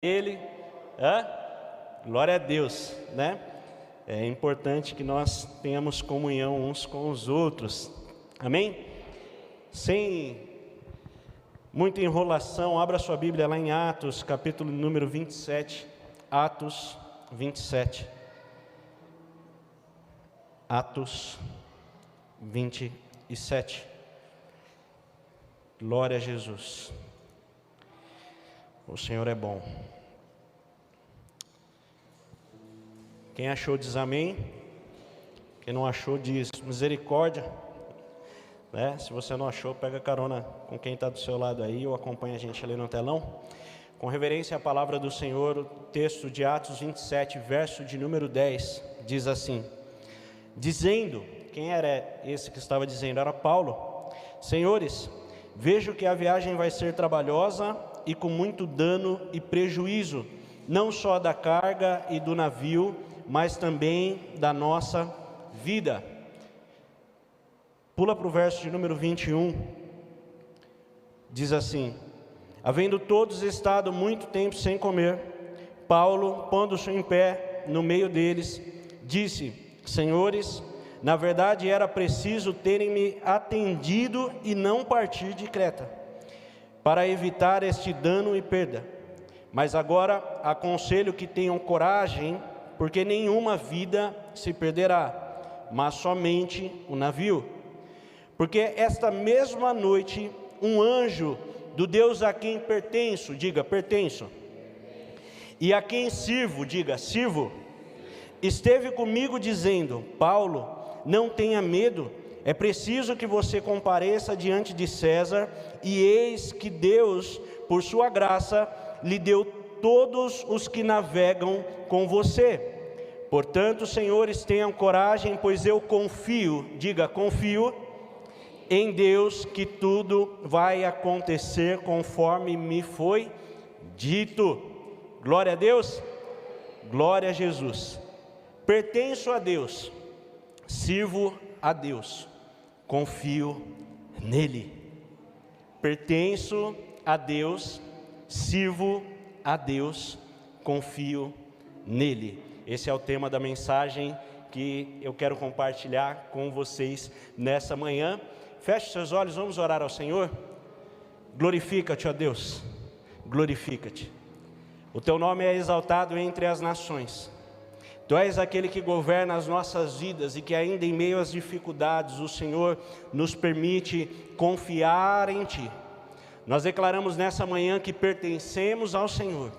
Ele, glória a Deus, né? É importante que nós tenhamos comunhão uns com os outros, amém? Sem muita enrolação, abra sua Bíblia lá em Atos, capítulo número 27, Atos 27, Atos 27, glória a Jesus. O Senhor é bom. Quem achou diz amém. Quem não achou diz misericórdia, né? Se você não achou, pega carona com quem está do seu lado aí, ou acompanha a gente ali no telão. Com reverência à palavra do Senhor, o texto de Atos 27, verso de número 10, diz assim: dizendo, quem era esse que estava dizendo? Era Paulo. Senhores, vejo que a viagem vai ser trabalhosa e com muito dano e prejuízo, não só da carga e do navio, mas também da nossa vida. Pula para o verso de número 21, diz assim: havendo todos estado muito tempo sem comer, Paulo, pondo-se em pé no meio deles, disse: senhores, na verdade era preciso terem-me atendido e não partir de Creta, para evitar este dano e perda. Mas agora aconselho que tenham coragem, porque nenhuma vida se perderá, mas somente o navio. Porque esta mesma noite, um anjo do Deus a quem pertenço, diga pertenço, e a quem sirvo, diga sirvo, esteve comigo dizendo: Paulo, não tenha medo, é preciso que você compareça diante de César, e eis que Deus, por sua graça, lhe deu todos os que navegam com você. Portanto, senhores, tenham coragem, pois eu confio, diga confio, em Deus, que tudo vai acontecer conforme me foi dito. Glória a Deus, glória a Jesus. Pertenço a Deus, sirvo a Deus, confio nele. Pertenço a Deus, sirvo a Deus, confio nele. Esse é o tema da mensagem que eu quero compartilhar com vocês nessa manhã. Feche seus olhos, vamos orar ao Senhor. Glorifica-te, ó Deus, glorifica-te. O teu nome é exaltado entre as nações. Tu és aquele que governa as nossas vidas e que ainda em meio às dificuldades o Senhor nos permite confiar em Ti. Nós declaramos nessa manhã que pertencemos ao Senhor,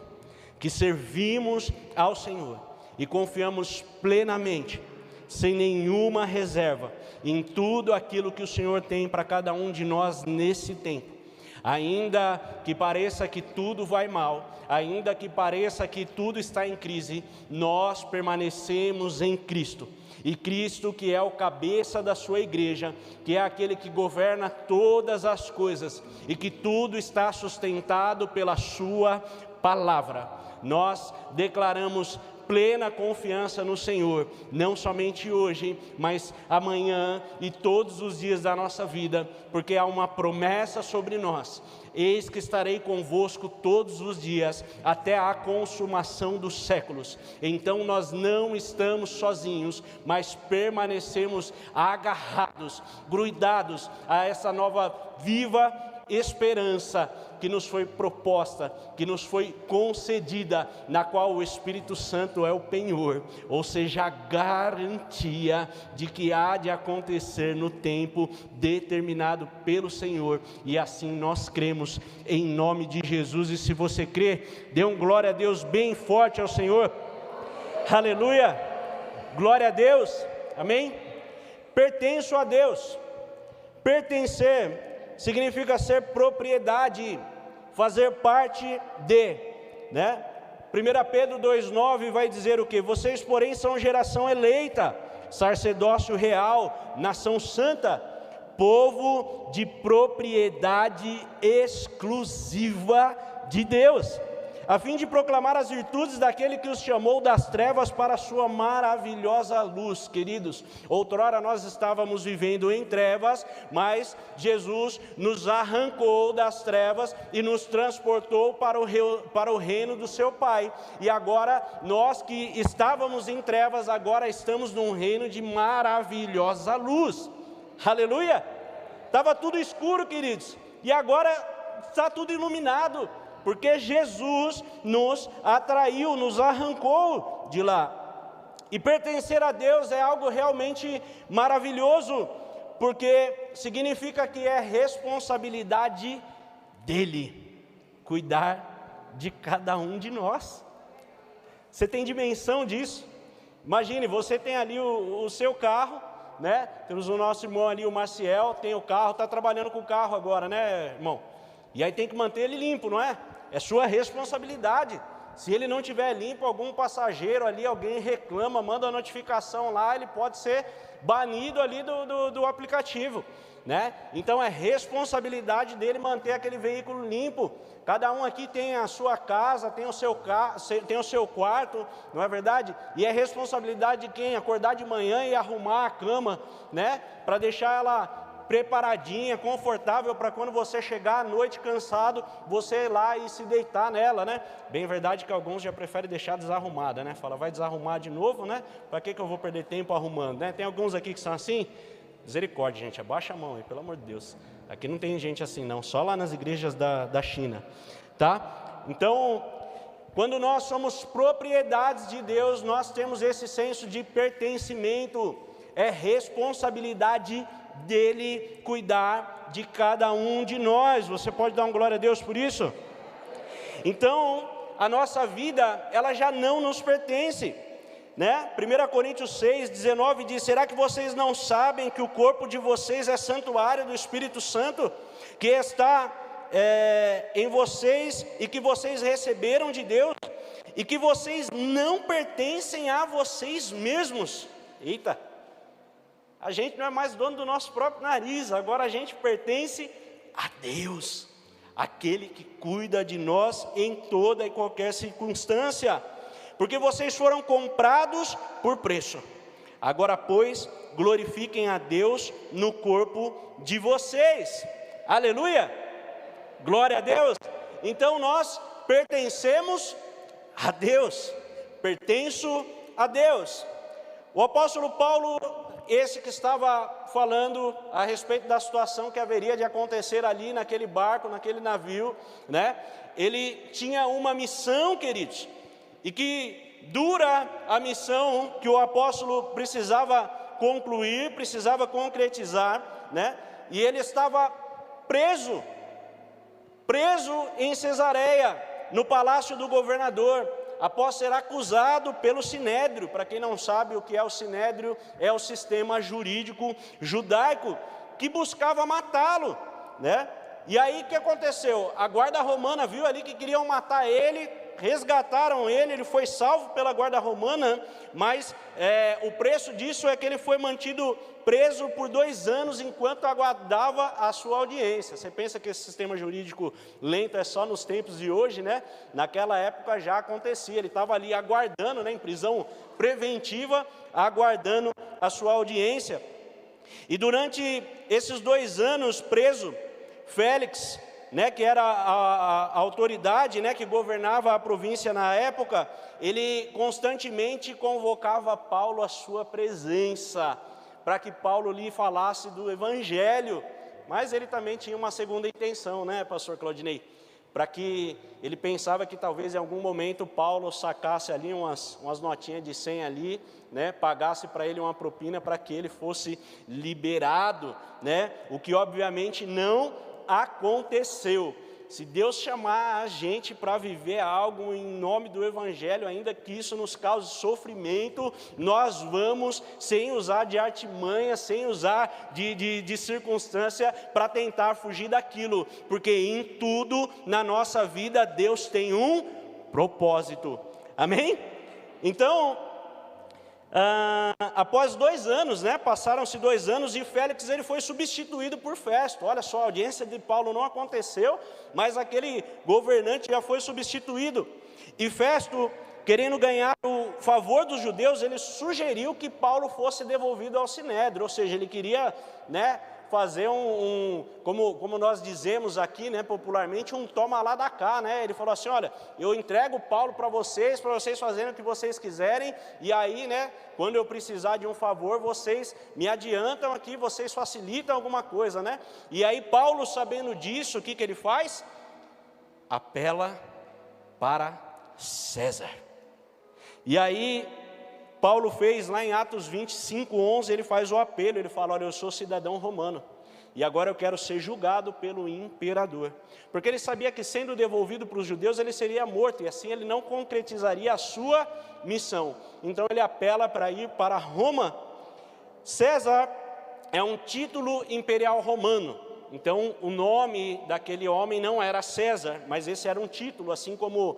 que servimos ao Senhor e confiamos plenamente, sem nenhuma reserva, em tudo aquilo que o Senhor tem para cada um de nós nesse tempo. Ainda que pareça que tudo vai mal, ainda que pareça que tudo está em crise, nós permanecemos em Cristo. E Cristo, que é o cabeça da sua igreja, que é aquele que governa todas as coisas, e que tudo está sustentado pela sua palavra. Nós declaramos plena confiança no Senhor, não somente hoje, mas amanhã e todos os dias da nossa vida, porque há uma promessa sobre nós: eis que estarei convosco todos os dias, até a consumação dos séculos. Então nós não estamos sozinhos, mas permanecemos agarrados, grudados a essa nova viva esperança que nos foi proposta, que nos foi concedida, na qual o Espírito Santo é o penhor, ou seja, a garantia de que há de acontecer no tempo determinado pelo Senhor, e assim nós cremos em nome de Jesus. E se você crê, dê um glória a Deus bem forte ao Senhor. Aleluia, glória a Deus, amém? Pertenço a Deus. Pertencer significa ser propriedade, fazer parte de, né? 1 Pedro 2,9 vai dizer o que? Vocês, porém, são geração eleita, sacerdócio real, nação santa, povo de propriedade exclusiva de Deus. a fim de proclamar as virtudes daquele que os chamou das trevas para a sua maravilhosa luz. Queridos, outrora nós estávamos vivendo em trevas, mas Jesus nos arrancou das trevas e nos transportou para o reino do seu Pai. E agora, nós que estávamos em trevas, agora estamos num reino de maravilhosa luz. Aleluia! Estava tudo escuro, queridos, e agora está tudo iluminado, porque Jesus nos atraiu, nos arrancou de lá. E pertencer a Deus é algo realmente maravilhoso, porque significa que é responsabilidade dEle cuidar de cada um de nós. Você tem dimensão disso? Imagine, você tem ali o seu carro, né? Temos o nosso irmão ali, o Maciel, tem o carro, está trabalhando com o carro agora, né, irmão? E aí tem que manter ele limpo, não é? É sua responsabilidade. Se ele não estiver limpo, algum passageiro ali, alguém reclama, manda a notificação lá, ele pode ser banido ali do aplicativo, né? Então é responsabilidade dele manter aquele veículo limpo. Cada um aqui tem a sua casa, tem o seu quarto, não é verdade? E é responsabilidade de quem? Acordar de manhã e arrumar a cama, né? Para deixar ela preparadinha, confortável, para quando você chegar à noite cansado, você ir lá e se deitar nela, né? Bem verdade que alguns já preferem deixar desarrumada, né? Fala, vai desarrumar de novo, né? Para que eu vou perder tempo arrumando, né? Tem alguns aqui que são assim. Misericórdia, gente, abaixa a mão aí, pelo amor de Deus. Aqui não tem gente assim não, só lá nas igrejas da China, tá? Então, quando nós somos propriedades de Deus, nós temos esse senso de pertencimento, é responsabilidade dEle cuidar de cada um de nós. Você pode dar uma glória a Deus por isso? Então, a nossa vida, ela já não nos pertence, né? 1 Coríntios 6, 19 diz: será que vocês não sabem que o corpo de vocês é santuário do Espírito Santo, que está em vocês e que vocês receberam de Deus, e que vocês não pertencem a vocês mesmos? Eita! A gente não é mais dono do nosso próprio nariz, agora a gente pertence a Deus, aquele que cuida de nós em toda e qualquer circunstância, porque vocês foram comprados por preço. Agora, pois, glorifiquem a Deus no corpo de vocês. Aleluia! Glória a Deus! Então nós pertencemos a Deus, pertenço a Deus. O apóstolo Paulo, esse que estava falando a respeito da situação que haveria de acontecer ali naquele barco, naquele navio, né? Ele tinha uma missão, queridos, e que dura a missão que o apóstolo precisava concluir, precisava concretizar, né? E ele estava preso em Cesareia, no palácio do governador, após ser acusado pelo Sinédrio. Para quem não sabe o que é o Sinédrio, é o sistema jurídico judaico que buscava matá-lo, né? E aí o que aconteceu? A guarda romana viu ali que queriam matar ele, resgataram ele, ele foi salvo pela guarda romana, mas o preço disso é que ele foi mantido preso por 2 anos enquanto aguardava a sua audiência. Você pensa que esse sistema jurídico lento é só nos tempos de hoje, né? Naquela época já acontecia, ele estava ali aguardando, né, em prisão preventiva, aguardando a sua audiência. E durante esses 2 anos preso, Félix, né, que era a autoridade, né, que governava a província na época, ele constantemente convocava Paulo à sua presença, para que Paulo lhe falasse do Evangelho. Mas ele também tinha uma segunda intenção, né, pastor Claudinei? Para que ele pensava que talvez em algum momento Paulo sacasse ali umas notinhas de 100 ali, né, pagasse para ele uma propina para que ele fosse liberado, né, o que obviamente não aconteceu. Se Deus chamar a gente para viver algo em nome do Evangelho, ainda que isso nos cause sofrimento, nós vamos, sem usar de artimanha, sem usar de circunstância, para tentar fugir daquilo, porque em tudo na nossa vida Deus tem um propósito, amém? Então, após 2 anos, né, passaram-se 2 anos e Félix ele foi substituído por Festo. Olha só, a audiência de Paulo não aconteceu, mas aquele governante já foi substituído. E Festo, querendo ganhar o favor dos judeus, ele sugeriu que Paulo fosse devolvido ao Sinédrio, ou seja, ele queria, fazer como nós dizemos aqui, popularmente, um toma lá da cá, Ele falou assim: olha, eu entrego Paulo para vocês fazerem o que vocês quiserem, e aí, quando eu precisar de um favor, vocês me adiantam aqui, vocês facilitam alguma coisa, E aí Paulo, sabendo disso, o que ele faz? Apela para César. E aí Paulo fez lá em Atos 25:11, ele faz o apelo, ele fala: olha, eu sou cidadão romano, e agora eu quero ser julgado pelo imperador. Porque ele sabia que, sendo devolvido para os judeus, ele seria morto, e assim ele não concretizaria a sua missão. Então ele apela para ir para Roma. César é um título imperial romano. Então o nome daquele homem não era César, mas esse era um título, assim como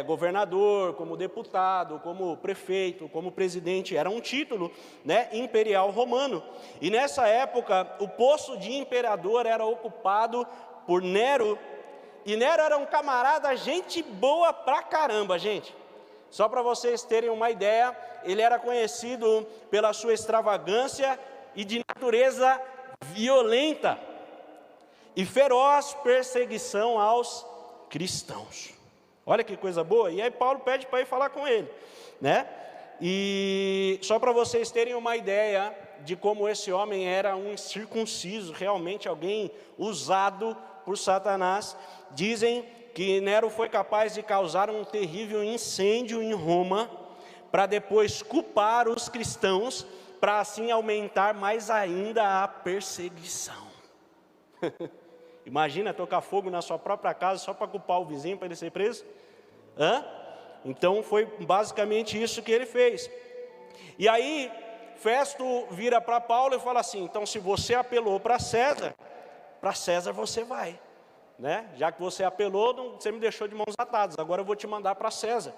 governador, como deputado, como prefeito, como presidente, era um título imperial romano. E nessa época o posto de imperador era ocupado por Nero, e Nero era um camarada, gente boa pra caramba, gente. Só para vocês terem uma ideia, ele era conhecido pela sua extravagância e de natureza violenta e feroz perseguição aos cristãos. Olha que coisa boa. E aí Paulo pede para ir falar com ele, E só para vocês terem uma ideia de como esse homem era um incircunciso, realmente alguém usado por Satanás, dizem que Nero foi capaz de causar um terrível incêndio em Roma, para depois culpar os cristãos, para assim aumentar mais ainda a perseguição. Imagina tocar fogo na sua própria casa só para culpar o vizinho para ele ser preso? Então foi basicamente isso que ele fez. E aí Festo vira para Paulo e fala assim: então, se você apelou para César você vai, já que você apelou, você me deixou de mãos atadas, agora eu vou te mandar para César,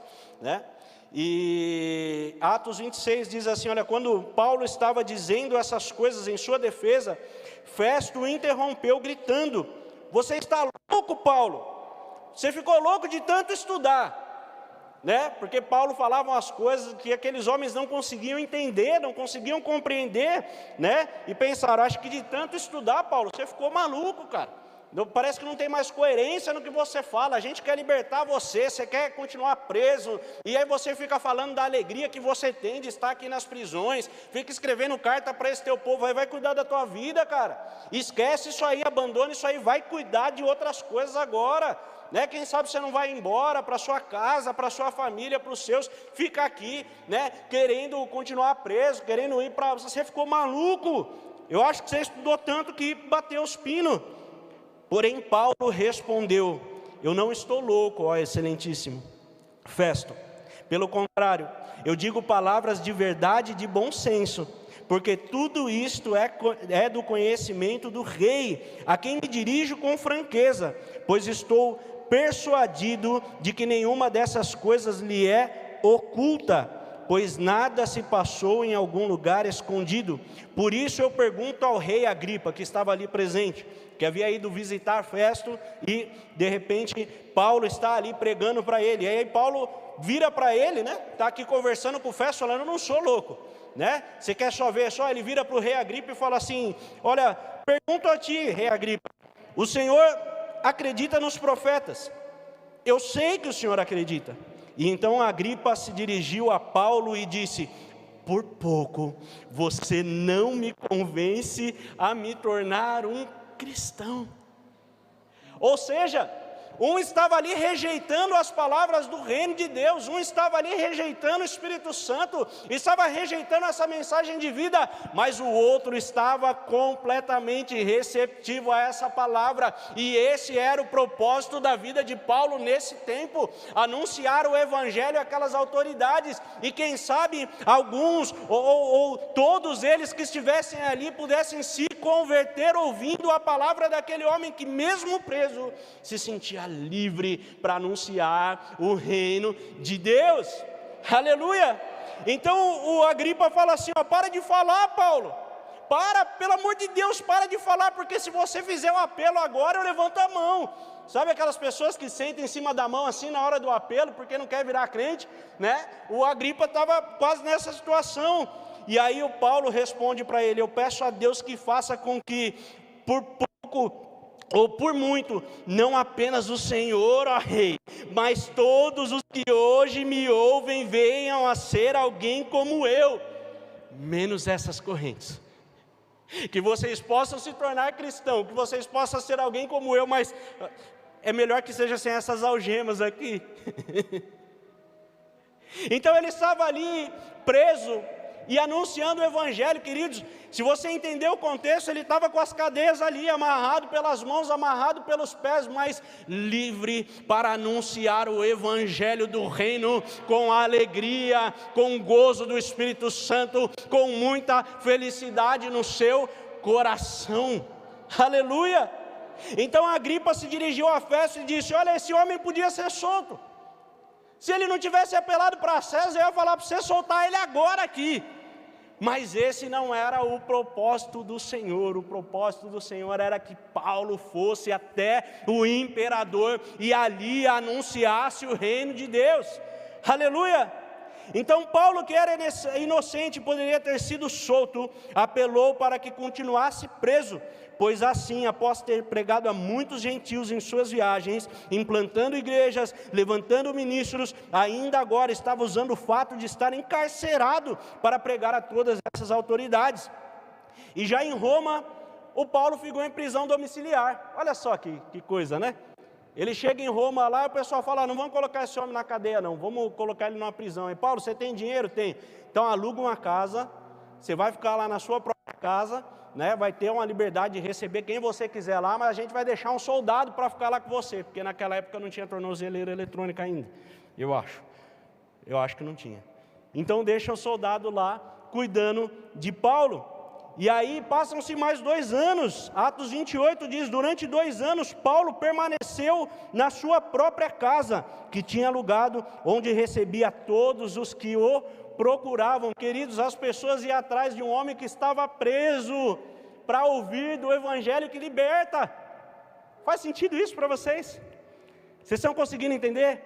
E Atos 26 diz assim: olha, quando Paulo estava dizendo essas coisas em sua defesa, Festo o interrompeu gritando: você está louco, Paulo? Você ficou louco de tanto estudar, Porque Paulo falava umas coisas que aqueles homens não conseguiam entender, não conseguiam compreender, E pensaram: acho que de tanto estudar, Paulo, você ficou maluco, cara. Parece que não tem mais coerência no que você fala. A gente quer libertar você, você quer continuar preso, e aí você fica falando da alegria que você tem de estar aqui nas prisões, fica escrevendo carta para esse teu povo, aí vai cuidar da tua vida, cara. Esquece isso aí, abandona isso aí, vai cuidar de outras coisas agora, Quem sabe você não vai embora para sua casa, para sua família, para os seus, fica aqui, querendo continuar preso, querendo ir para... Você ficou maluco. Eu acho que você estudou tanto que bateu os pinos. Porém Paulo respondeu: eu não estou louco, ó excelentíssimo Festo, pelo contrário, eu digo palavras de verdade e de bom senso, porque tudo isto é do conhecimento do rei, a quem me dirijo com franqueza, pois estou persuadido de que nenhuma dessas coisas lhe é oculta, pois nada se passou em algum lugar escondido. Por isso eu pergunto ao rei Agripa, que estava ali presente, que havia ido visitar Festo, e de repente Paulo está ali pregando para ele, e aí Paulo vira para ele, está aqui conversando com o Festo, falando: eu não sou louco, você quer só ver só? Ele vira para o rei Agripa e fala assim: olha, pergunto a ti, rei Agripa, o senhor acredita nos profetas? Eu sei que o senhor acredita. E então Agripa se dirigiu a Paulo e disse: por pouco você não me convence a me tornar um cristão. Ou seja, um estava ali rejeitando as palavras do reino de Deus, um estava ali rejeitando o Espírito Santo, estava rejeitando essa mensagem de vida, mas o outro estava completamente receptivo a essa palavra, e esse era o propósito da vida de Paulo nesse tempo, anunciar o Evangelho àquelas autoridades, e quem sabe alguns, ou todos eles que estivessem ali, pudessem se converter ouvindo a palavra daquele homem que, mesmo preso, se sentia livre para anunciar o reino de Deus. Aleluia! Então o Agripa fala assim: para de falar, Paulo, pelo amor de Deus, para de falar, porque se você fizer um apelo agora, eu levanto a mão. Sabe aquelas pessoas que sentem em cima da mão assim na hora do apelo, porque não quer virar crente, né? O Agripa estava quase nessa situação. E aí o Paulo responde para ele: eu peço a Deus que faça com que por pouco ou por muito, não apenas o Senhor, ó Rei, mas todos os que hoje me ouvem venham a ser alguém como eu, menos essas correntes. Que vocês possam se tornar cristão, que vocês possam ser alguém como eu, mas é melhor que seja sem essas algemas aqui. Então ele estava ali preso e anunciando o evangelho, queridos. Se você entender o contexto, ele estava com as cadeias ali, amarrado pelas mãos, amarrado pelos pés, mas livre para anunciar o evangelho do reino, com alegria, com gozo do Espírito Santo, com muita felicidade no seu coração. Aleluia! Então Agripa se dirigiu à festa e disse: olha, esse homem podia ser solto. Se ele não tivesse apelado para César, eu ia falar para você soltar ele agora aqui. Mas esse não era o propósito do Senhor. O propósito do Senhor era que Paulo fosse até o imperador e ali anunciasse o reino de Deus. Aleluia! Então Paulo, que era inocente, poderia ter sido solto, apelou para que continuasse preso, pois assim, após ter pregado a muitos gentios em suas viagens, implantando igrejas, levantando ministros, ainda agora estava usando o fato de estar encarcerado para pregar a todas essas autoridades. E já em Roma, o Paulo ficou em prisão domiciliar. Olha só que coisa, né? Ele chega em Roma lá, o pessoal fala: não vamos colocar esse homem na cadeia não, vamos colocar ele numa prisão. E Paulo, você tem dinheiro? Tem. Então aluga uma casa, você vai ficar lá na sua própria casa, né? Vai ter uma liberdade de receber quem você quiser lá, mas a gente vai deixar um soldado para ficar lá com você, porque naquela época não tinha tornozeleira eletrônica ainda, eu acho que não tinha. Então deixa o soldado lá, cuidando de Paulo. E aí passam-se mais 2 anos, Atos 28 diz: durante 2 anos Paulo permaneceu na sua própria casa, que tinha alugado, onde recebia todos os que o procuravam. Queridos, as pessoas iam atrás de um homem que estava preso, para ouvir do evangelho que liberta. Faz sentido isso para vocês? Vocês estão conseguindo entender?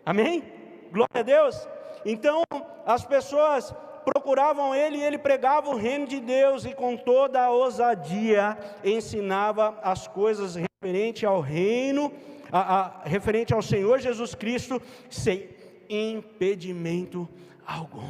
Amém? Glória a Deus. Então as pessoas procuravam ele e ele pregava o reino de Deus e com toda a ousadia ensinava as coisas referente ao reino, referente ao Senhor Jesus Cristo, sem impedimento algum.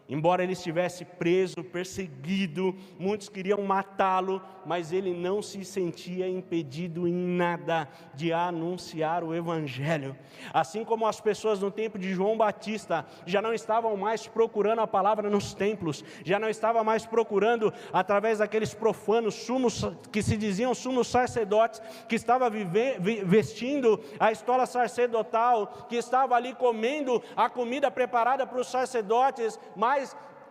Embora ele estivesse preso, perseguido, muitos queriam matá-lo, mas ele não se sentia impedido em nada de anunciar o evangelho. Assim como as pessoas no tempo de João Batista já não estavam mais procurando a palavra nos templos, já não estavam mais procurando através daqueles profanos sumos, que se diziam sumos sacerdotes, que estavam vestindo a estola sacerdotal, que estava ali comendo a comida preparada para os sacerdotes, mas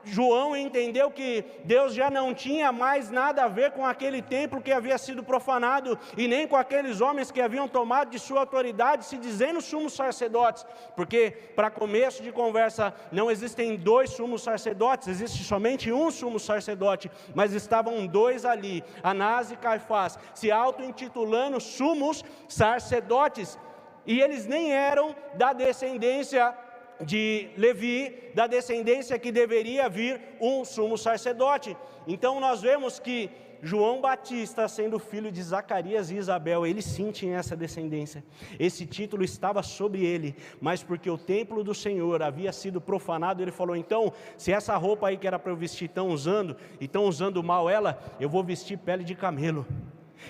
João entendeu que Deus já não tinha mais nada a ver com aquele templo que havia sido profanado, e nem com aqueles homens que haviam tomado de sua autoridade, se dizendo sumos sacerdotes, porque, para começo de conversa, não existem 2 sumos sacerdotes, existe somente um sumo sacerdote, mas estavam 2 ali, Anás e Caifás, se auto-intitulando sumos sacerdotes, e eles nem eram da descendência de Levi, da descendência que deveria vir um sumo sacerdote. Então nós vemos que João Batista, sendo filho de Zacarias e Isabel, ele sim tinha essa descendência, esse título estava sobre ele, mas porque o templo do Senhor havia sido profanado, ele falou: então, se essa roupa aí que era para eu vestir estão usando mal ela, eu vou vestir pele de camelo.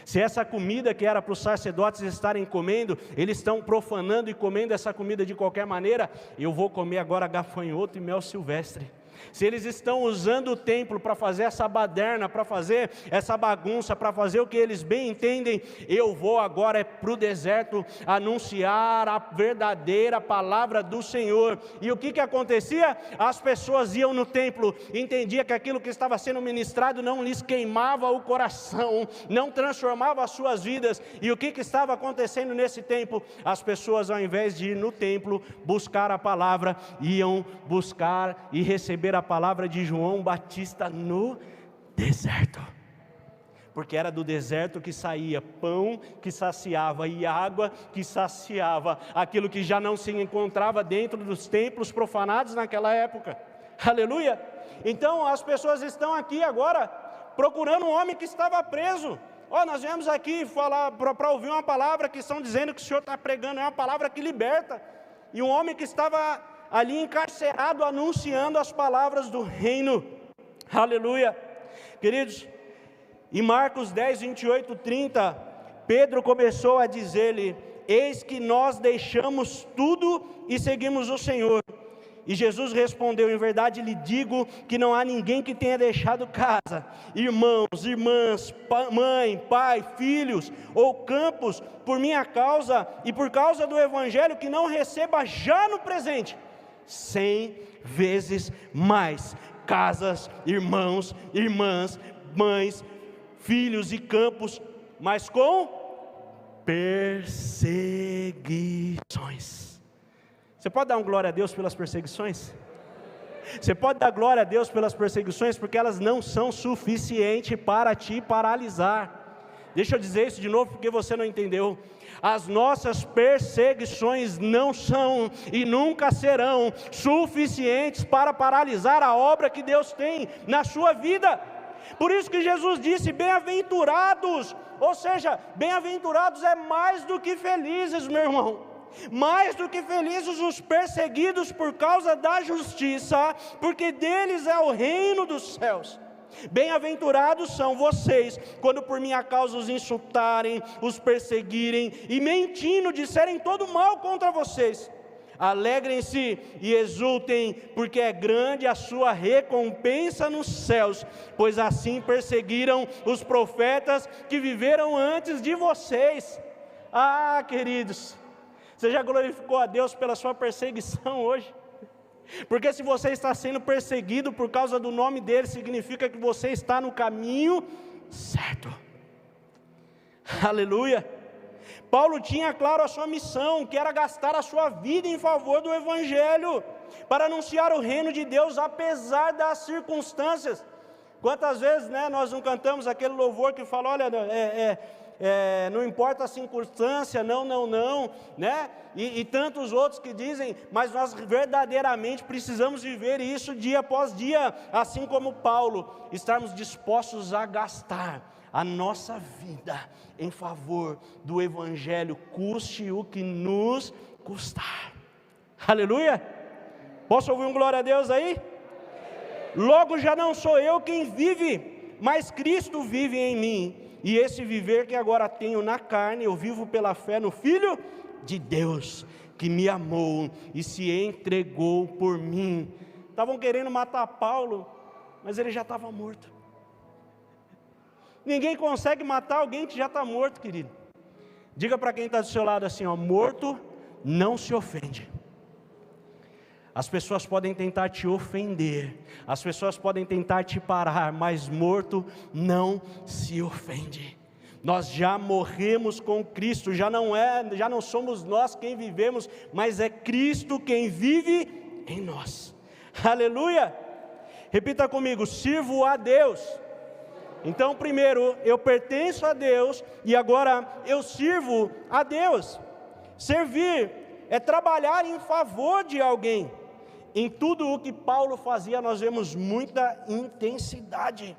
Se essa comida que era para os sacerdotes estarem comendo, eles estão profanando e comendo essa comida de qualquer maneira, eu vou comer agora gafanhoto e mel silvestre. Se eles estão usando o templo para fazer essa baderna, para fazer essa bagunça, para fazer o que eles bem entendem, eu vou agora para o deserto anunciar a verdadeira palavra do Senhor. E o que acontecia? As pessoas iam no templo, entendiam que aquilo que estava sendo ministrado não lhes queimava o coração, não transformava as suas vidas. E o que estava acontecendo nesse tempo? As pessoas, ao invés de ir no templo buscar a palavra, iam buscar e receber a palavra de João Batista no deserto. Porque era do deserto que saía pão que saciava e água que saciava aquilo que já não se encontrava dentro dos templos profanados naquela época. Aleluia! Então as pessoas estão aqui agora procurando um homem que estava preso. Nós viemos aqui falar para ouvir uma palavra que estão dizendo que o Senhor está pregando, é uma palavra que liberta. E um homem que estava ali encarcerado anunciando as palavras do reino. Aleluia! Queridos, em Marcos 10, 28, 30, Pedro começou a dizer-lhe: eis que nós deixamos tudo e seguimos o Senhor. E Jesus respondeu: em verdade lhe digo que não há ninguém que tenha deixado casa, irmãos, irmãs, mãe, pai, filhos ou campos, por minha causa e por causa do Evangelho, que não receba já no presente 100 vezes mais casas, irmãos, irmãs, mães, filhos e campos, mas com perseguições. Você pode dar um glória a Deus pelas perseguições? Você pode dar glória a Deus pelas perseguições, porque elas não são suficientes para te paralisar. Deixa eu dizer isso de novo, porque você não entendeu. As nossas perseguições não são e nunca serão suficientes para paralisar a obra que Deus tem na sua vida. Por isso que Jesus disse: bem-aventurados, ou seja, bem-aventurados é mais do que felizes, meu irmão. Mais do que felizes os perseguidos por causa da justiça, porque deles é o reino dos céus. Bem-aventurados são vocês, quando por minha causa os insultarem, os perseguirem, e mentindo disserem todo mal contra vocês. Alegrem-se e exultem, porque é grande a sua recompensa nos céus, pois assim perseguiram os profetas que viveram antes de vocês. Queridos, você já glorificou a Deus pela sua perseguição hoje? Porque se você está sendo perseguido por causa do nome dele, significa que você está no caminho certo. Aleluia! Paulo tinha claro a sua missão, que era gastar a sua vida em favor do Evangelho, para anunciar o reino de Deus, apesar das circunstâncias. Quantas vezes nós não cantamos aquele louvor que fala: olha, não importa a circunstância, não, né? E tantos outros que dizem, mas nós verdadeiramente precisamos viver isso dia após dia, assim como Paulo, estarmos dispostos a gastar a nossa vida em favor do Evangelho, custe o que nos custar. Aleluia! Posso ouvir um glória a Deus aí? Logo já não sou eu quem vive, mas Cristo vive em mim, e esse viver que agora tenho na carne, eu vivo pela fé no Filho de Deus, que me amou e se entregou por mim. Estavam querendo matar Paulo, mas ele já estava morto. Ninguém consegue matar alguém que já está morto, querido. Diga para quem está do seu lado assim: morto não se ofende. As pessoas podem tentar te ofender, as pessoas podem tentar te parar, mas morto não se ofende. Nós já morremos com Cristo, já não somos nós quem vivemos, mas é Cristo quem vive em nós. Aleluia! Repita comigo: sirvo a Deus. Então, primeiro, eu pertenço a Deus, e agora eu sirvo a Deus. Servir é trabalhar em favor de alguém. Em tudo o que Paulo fazia, nós vemos muita intensidade.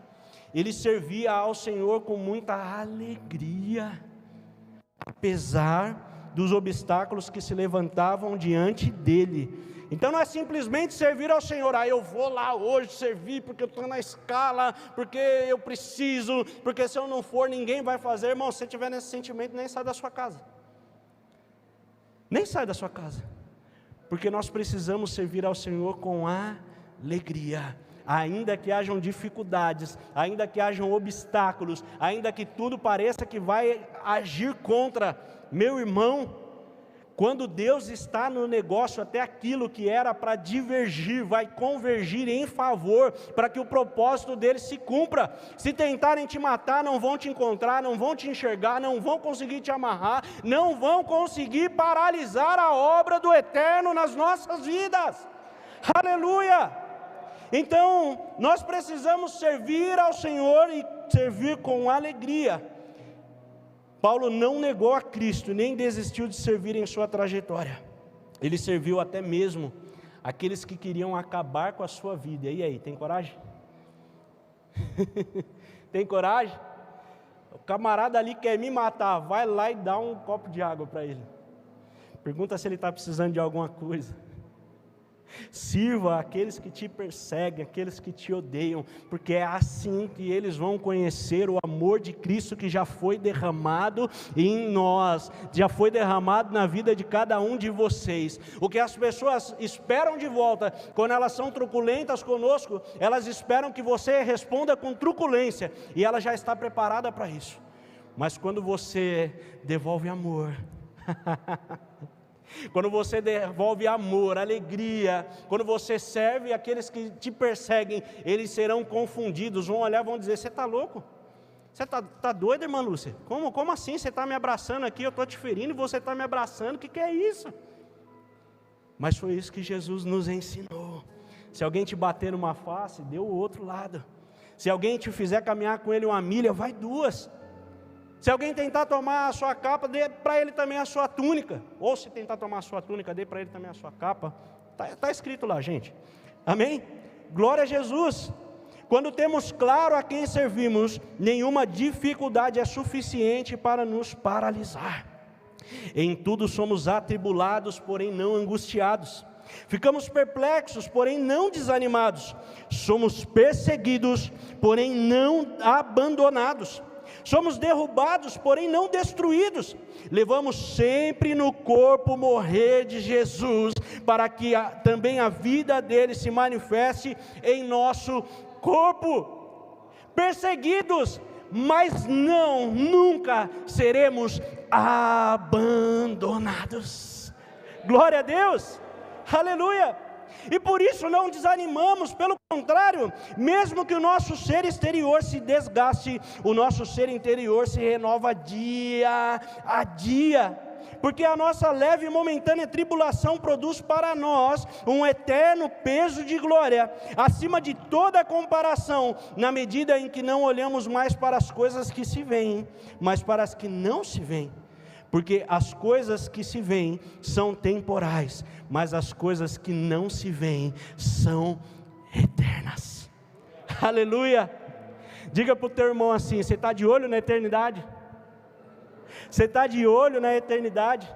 Ele servia ao Senhor com muita alegria, apesar dos obstáculos que se levantavam diante dele. Então não é simplesmente servir ao Senhor: eu vou lá hoje servir porque eu estou na escala, porque eu preciso, porque se eu não for ninguém vai fazer. Irmão, se você tiver nesse sentimento, nem sai da sua casa. Nem sai da sua casa. Porque nós precisamos servir ao Senhor com alegria. Ainda que hajam dificuldades, ainda que hajam obstáculos, ainda que tudo pareça que vai agir contra, meu irmão, quando Deus está no negócio, até aquilo que era para divergir, vai convergir em favor, para que o propósito dele se cumpra. Se tentarem te matar, não vão te encontrar, não vão te enxergar, não vão conseguir te amarrar, não vão conseguir paralisar a obra do Eterno nas nossas vidas. Aleluia! Então, nós precisamos servir ao Senhor e servir com alegria. Paulo não negou a Cristo, nem desistiu de servir em sua trajetória. Ele serviu até mesmo aqueles que queriam acabar com a sua vida. E aí, tem coragem? Tem coragem? O camarada ali quer me matar, vai lá e dá um copo de água para ele. Pergunta se ele está precisando de alguma coisa. Sirva aqueles que te perseguem, aqueles que te odeiam, porque é assim que eles vão conhecer o amor de Cristo que já foi derramado em nós, já foi derramado na vida de cada um de vocês. O que as pessoas esperam de volta, quando elas são truculentas conosco, elas esperam que você responda com truculência, e ela já está preparada para isso. Mas quando você devolve amor, quando você devolve amor, alegria, quando você serve aqueles que te perseguem, eles serão confundidos, vão olhar e vão dizer: você está louco? Você está doida, irmã Lúcia? Como assim? Você está me abraçando aqui, eu estou te ferindo e você está me abraçando, o que é isso? Mas foi isso que Jesus nos ensinou. Se alguém te bater numa face, dê o outro lado. Se alguém te fizer caminhar com ele 1 milha, vai 2. Se alguém tentar tomar a sua capa, dê para ele também a sua túnica. Ou se tentar tomar a sua túnica, dê para ele também a sua capa. Está escrito lá, gente. Amém? Glória a Jesus. Quando temos claro a quem servimos, nenhuma dificuldade é suficiente para nos paralisar. Em tudo somos atribulados, porém não angustiados. Ficamos perplexos, porém não desanimados. Somos perseguidos, porém não abandonados. Somos derrubados, porém não destruídos. Levamos sempre no corpo morrer de Jesus, para que também a vida dele se manifeste em nosso corpo. Perseguidos, mas nunca seremos abandonados. Glória a Deus, aleluia. E por isso não desanimamos, pelo contrário, mesmo que o nosso ser exterior se desgaste, o nosso ser interior se renova dia a dia, porque a nossa leve e momentânea tribulação produz para nós um eterno peso de glória, acima de toda comparação, na medida em que não olhamos mais para as coisas que se veem, mas para as que não se veem. Porque as coisas que se veem são temporais, mas as coisas que não se veem são eternas. Aleluia! Diga para o teu irmão assim: você está de olho na eternidade? Você está de olho na eternidade?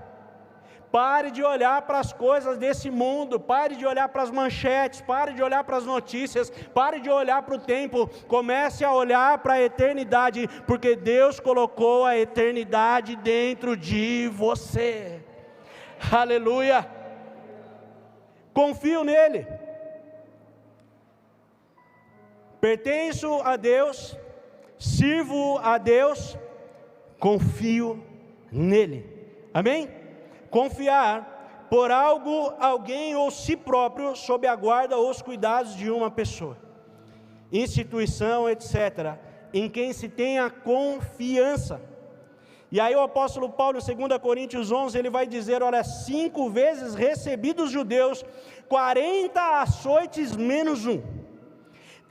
Pare de olhar para as coisas desse mundo, pare de olhar para as manchetes, pare de olhar para as notícias, pare de olhar para o tempo, comece a olhar para a eternidade, porque Deus colocou a eternidade dentro de você. Aleluia! Confio nele, pertenço a Deus, sirvo a Deus, confio nele. Amém? Confiar por algo, alguém ou si próprio sob a guarda ou os cuidados de uma pessoa, instituição, etc., em quem se tenha confiança. E aí o apóstolo Paulo, em 2 Coríntios 11, ele vai dizer: olha, 5 vezes recebi dos judeus 40 açoites menos 1.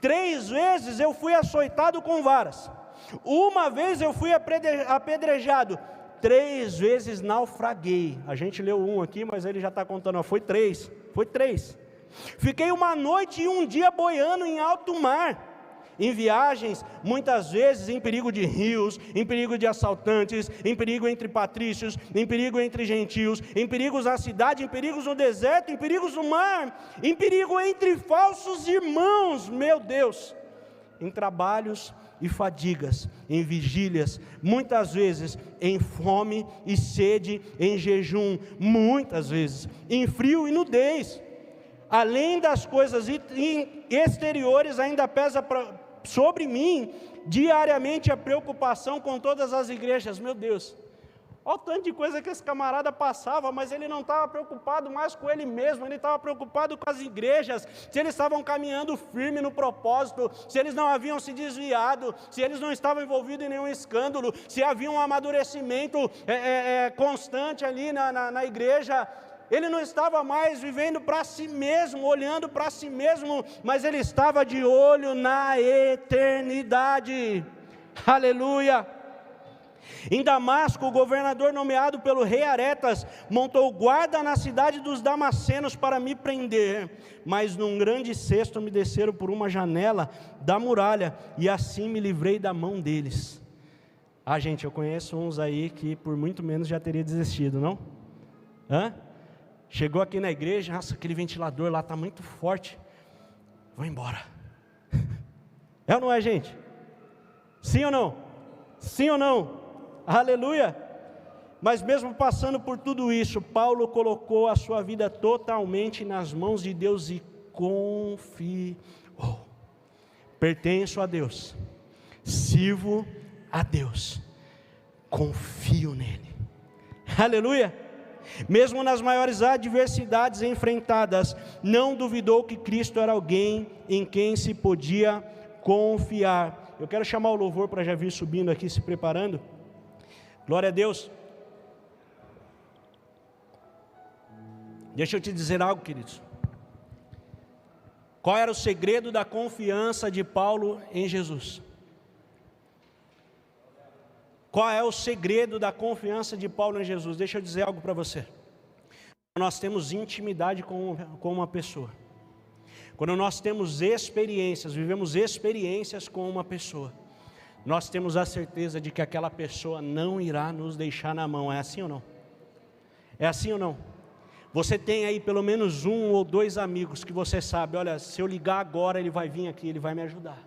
3 vezes eu fui açoitado com varas. 1 vez eu fui apedrejado. 3 vezes naufraguei. A gente leu 1 aqui, mas ele já está contando, foi 3. Fiquei 1 noite e 1 dia boiando em alto mar, em viagens, muitas vezes em perigo de rios, em perigo de assaltantes, em perigo entre patrícios, em perigo entre gentios, em perigos na cidade, em perigos no deserto, em perigos no mar, em perigo entre falsos irmãos, meu Deus, em trabalhos e fadigas, em vigílias, muitas vezes em fome e sede, em jejum, muitas vezes em frio e nudez. Além das coisas exteriores, ainda pesa sobre mim diariamente a preocupação com todas as igrejas. Meu Deus, olha o tanto de coisa que esse camarada passava, mas ele não estava preocupado mais com ele mesmo, ele estava preocupado com as igrejas, se eles estavam caminhando firme no propósito, se eles não haviam se desviado, se eles não estavam envolvidos em nenhum escândalo, se havia um amadurecimento constante ali na igreja. ele não estava mais vivendo para si mesmo, olhando para si mesmo, mas ele estava de olho na eternidade. Aleluia! Em Damasco, o governador nomeado pelo rei Aretas montou guarda na cidade dos Damascenos para me prender, mas num grande cesto me desceram por uma janela da muralha, e assim me livrei da mão deles. Gente, eu conheço uns aí que por muito menos já teria desistido, não? Chegou aqui na igreja, nossa, aquele ventilador lá está muito forte, vou embora. É ou não é, gente? Sim ou não? Sim ou não? Aleluia! Mas mesmo passando por tudo isso, Paulo colocou a sua vida totalmente nas mãos de Deus e confiou. Pertenço a Deus, sirvo a Deus, confio nele. Aleluia! Mesmo nas maiores adversidades enfrentadas, não duvidou que Cristo era alguém em quem se podia confiar. Eu quero chamar o louvor para já vir subindo aqui, se preparando. Glória a Deus. Deixa eu te dizer algo, queridos. Qual era o segredo da confiança de Paulo em Jesus? Qual é o segredo da confiança de Paulo em Jesus? Deixa eu dizer algo para você. Nós temos intimidade com uma pessoa. Quando nós temos experiências, vivemos experiências com uma pessoa, nós temos a certeza de que aquela pessoa não irá nos deixar na mão. É assim ou não? É assim ou não? Você tem aí pelo menos 1 ou 2 amigos que você sabe, olha, se eu ligar agora ele vai vir aqui, ele vai me ajudar.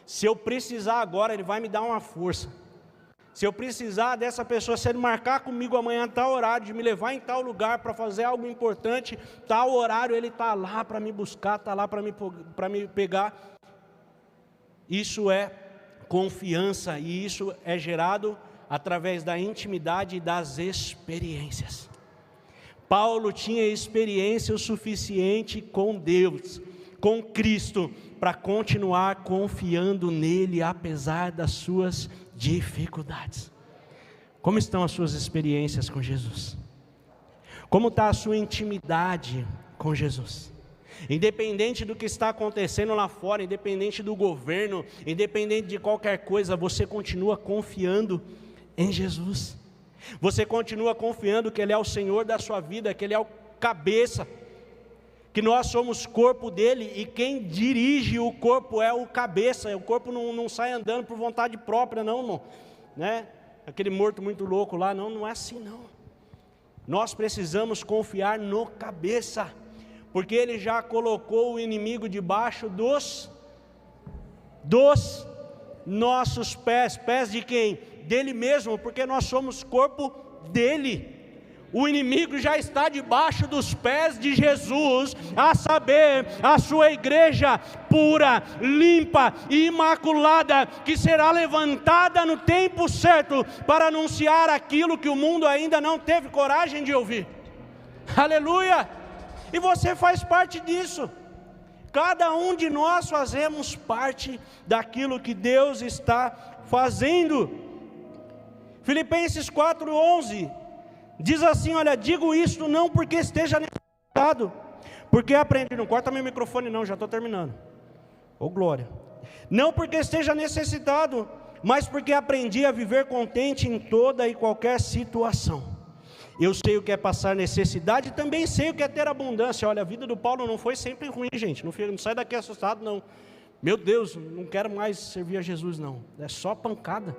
Se eu precisar agora, ele vai me dar uma força. Se eu precisar dessa pessoa, se ele marcar comigo amanhã tal horário, de me levar em tal lugar para fazer algo importante, tal horário ele está lá para me buscar, está lá para me pegar. Isso é confiança, e isso é gerado através da intimidade e das experiências. Paulo tinha experiência o suficiente com Deus, com Cristo, para continuar confiando nele, apesar das suas dificuldades. Como estão as suas experiências com Jesus? Como está a sua intimidade com Jesus? Independente do que está acontecendo lá fora, independente do governo, independente de qualquer coisa, você continua confiando em Jesus. Você continua confiando que Ele é o Senhor da sua vida, que Ele é o cabeça, que nós somos corpo dele, e quem dirige o corpo é o cabeça. O corpo não sai andando por vontade própria, não, irmão, né? Aquele morto muito louco lá, não é assim, não. Nós precisamos confiar no cabeça, porque ele já colocou o inimigo debaixo dos nossos pés. Pés de quem? Dele mesmo, porque nós somos corpo dele. O inimigo já está debaixo dos pés de Jesus, a saber, a sua igreja pura, limpa e imaculada, que será levantada no tempo certo, para anunciar aquilo que o mundo ainda não teve coragem de ouvir. Aleluia! E você faz parte disso. Cada um de nós fazemos parte daquilo que Deus está fazendo. Filipenses 4:11 diz assim, olha, digo isto não porque esteja necessitado, porque aprendi, não corta meu microfone não, já estou terminando, glória, não porque esteja necessitado, mas porque aprendi a viver contente em toda e qualquer situação. Eu sei o que é passar necessidade e também sei o que é ter abundância. Olha, a vida do Paulo não foi sempre ruim, gente, não sai daqui assustado não, meu Deus, não quero mais servir a Jesus não, é só pancada.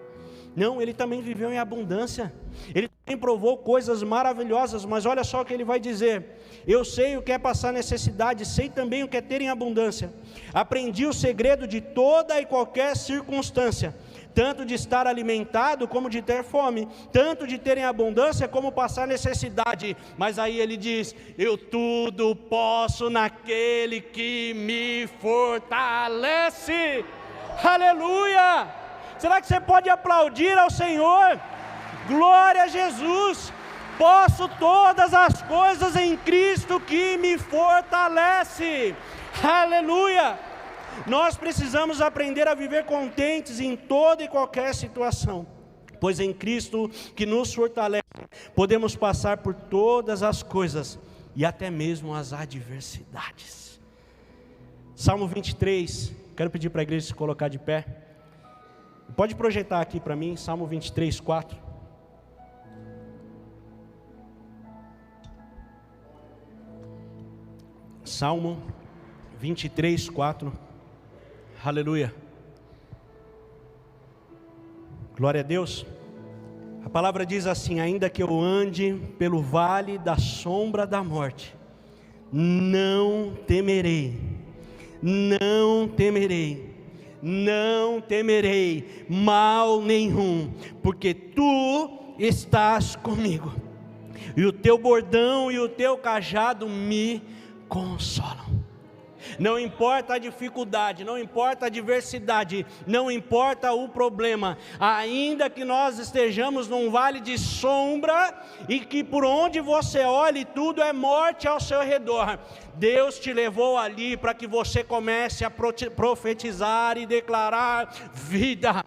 Não, ele também viveu em abundância, ele também provou coisas maravilhosas, mas olha só o que ele vai dizer: eu sei o que é passar necessidade, sei também o que é ter em abundância, aprendi o segredo de toda e qualquer circunstância, tanto de estar alimentado como de ter fome, tanto de ter em abundância como passar necessidade. Mas aí ele diz, eu tudo posso naquele que me fortalece. Aleluia! Será que você pode aplaudir ao Senhor? Glória a Jesus! Posso todas as coisas em Cristo que me fortalece. Aleluia! Nós precisamos aprender a viver contentes em toda e qualquer situação. pois em Cristo que nos fortalece, podemos passar por todas as coisas e até mesmo as adversidades. Salmo 23, quero pedir para a igreja se colocar de pé. Pode projetar aqui para mim, Salmo 23, 4. Salmo 23, 4. Aleluia. Glória a Deus. A palavra diz assim: ainda que eu ande pelo vale da sombra da morte, não temerei, não temerei, não temerei mal nenhum, porque tu estás comigo, e o teu bordão e o teu cajado me consolam. Não importa a dificuldade, não importa a adversidade, não importa o problema, ainda que nós estejamos num vale de sombra, e que por onde você olhe tudo é morte ao seu redor, Deus te levou ali para que você comece a profetizar e declarar vida.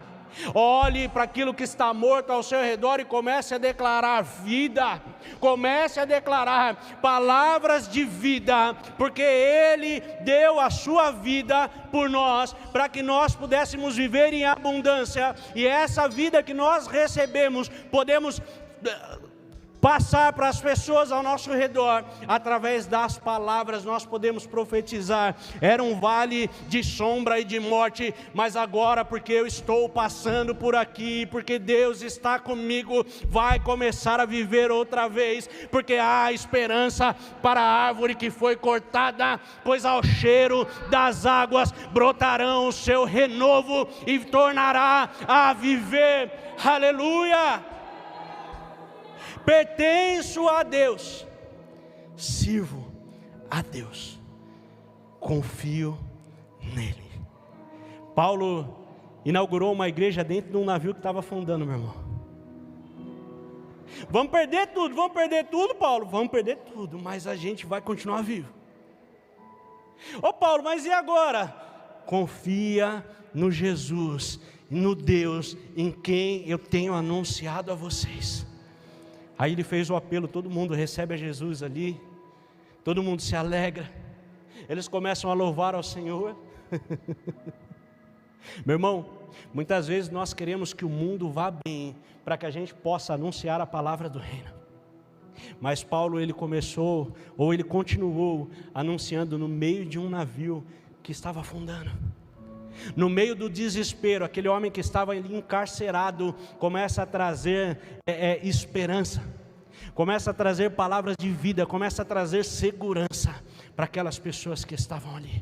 Olhe para aquilo que está morto ao seu redor e comece a declarar vida, comece a declarar palavras de vida, porque Ele deu a sua vida por nós, para que nós pudéssemos viver em abundância, e essa vida que nós recebemos, podemos passar para as pessoas ao nosso redor, através das palavras nós podemos profetizar. Era um vale de sombra e de morte, mas agora, porque eu estou passando por aqui, porque Deus está comigo, vai começar a viver outra vez, porque há esperança para a árvore que foi cortada, pois ao cheiro das águas brotarão o seu renovo e tornará a viver. Aleluia! Pertenço a Deus, sirvo a Deus, confio nele. Paulo inaugurou uma igreja dentro de um navio que estava afundando, meu irmão. Vamos perder tudo, Paulo, vamos perder tudo, mas a gente vai continuar vivo. Ô Paulo, mas e agora? Confia no Jesus, no Deus em quem eu tenho anunciado a vocês. Aí ele fez o apelo, todo mundo recebe a Jesus ali, todo mundo se alegra, eles começam a louvar ao Senhor. Meu irmão, muitas vezes nós queremos que o mundo vá bem, para que a gente possa anunciar a palavra do reino. Mas Paulo, ele continuou anunciando no meio de um navio que estava afundando. No meio do desespero, aquele homem que estava ali encarcerado começa a trazer esperança, começa a trazer palavras de vida, começa a trazer segurança para aquelas pessoas que estavam ali.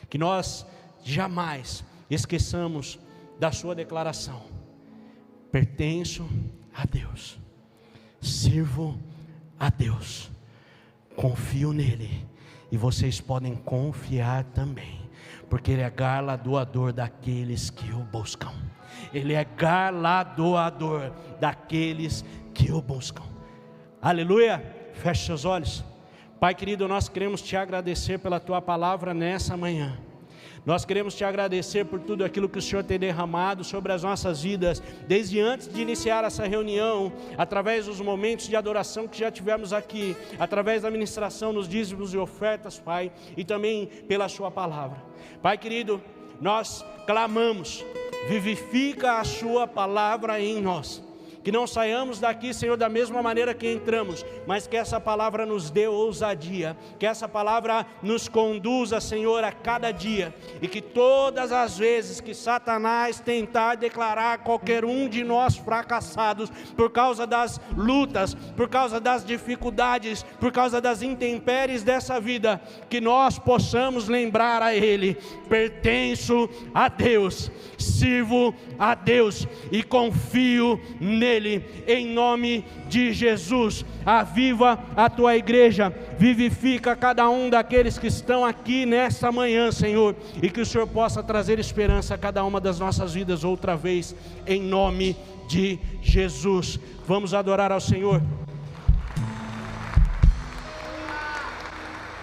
Que nós jamais esqueçamos da sua declaração: pertenço a Deus, sirvo a Deus, confio nele, e vocês podem confiar também, porque Ele é galardoador daqueles que o buscam. Ele é galardoador daqueles que o buscam. Aleluia. Feche seus olhos. Pai querido, nós queremos te agradecer pela tua palavra nessa manhã. Nós queremos te agradecer por tudo aquilo que o Senhor tem derramado sobre as nossas vidas, desde antes de iniciar essa reunião, através dos momentos de adoração que já tivemos aqui, através da ministração nos dízimos e ofertas, Pai, e também pela sua palavra. Pai querido, nós clamamos, vivifica a sua palavra em nós. Que não saiamos daqui, Senhor, da mesma maneira que entramos, mas que essa palavra nos dê ousadia, que essa palavra nos conduza, Senhor, a cada dia, e que todas as vezes que Satanás tentar declarar qualquer um de nós fracassados, por causa das lutas, por causa das dificuldades, por causa das intempéries dessa vida, que nós possamos lembrar a Ele: pertenço a Deus, sirvo a Deus e confio nele. Em nome de Jesus, aviva a tua igreja, vivifica cada um daqueles que estão aqui nesta manhã, Senhor, e que o Senhor possa trazer esperança a cada uma das nossas vidas outra vez, em nome de Jesus. Vamos adorar ao Senhor.